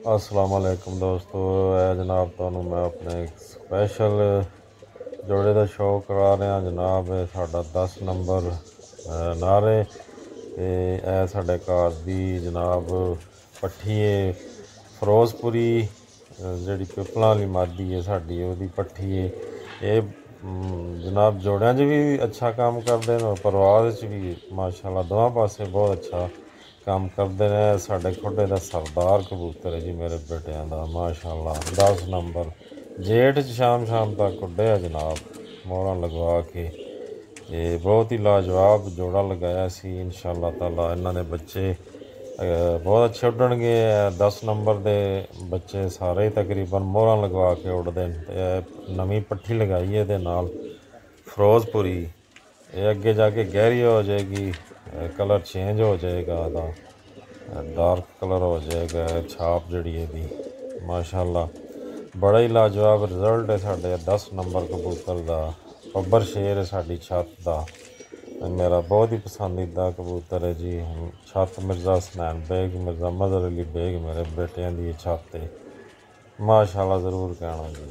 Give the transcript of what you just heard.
अस्सलाम वालेकुम दोस्तों, जनाब तुहानू मैं अपने स्पैशल जोड़े का शो करा रहा जनाब। साडा 10 नंबर नारे ते साडे घर दी जनाब पट्ठी है फिरोजपुरी जिहड़ी पिपलां वाली मादी है साडी ओहदी पट्ठी है। ये जनाब जोड़ियां च भी अच्छा काम करते हैं और परिवार च भी माशाल्लाह दोवां पासे बहुत अच्छा काम करते हैं। साढ़े खुडे का सरदार कबूतर है जी मेरे बेटियां का माशाल्लाह 10 नंबर जेठ शाम शाम तक उड्डे जनाब मोहरा लगवा के। ये बहुत ही लाजवाब जोड़ा लगाया सी। इंशाअल्लाह ताला इन्होंने बच्चे बहुत अच्छे उड्डणगे। 10 नंबर के बच्चे सारे ही तकरीबन मोहरा लगवा के उड़ते हैं। नवीं पट्ठी लगाई है ये नाल फिरोजपुरी, ये अगे जाके गहरी हो जाएगी, कलर चेंज हो जाएगा, डार्क कलर हो जाएगा छाप जड़ी है माशाल्लाह। बड़ा ही लाजवाब रिजल्ट है साढ़े 10 नंबर कबूतर का। बब्बर शेर है साड़ी छत का, मेरा बहुत ही पसंदीदा कबूतर है जी। छत मिर्ज़ा हसनैन बेग मिर्ज़ा मदर अली बेग मेरे बेटियां की छत है माशाल्लाह। ज़रूर कहना जी।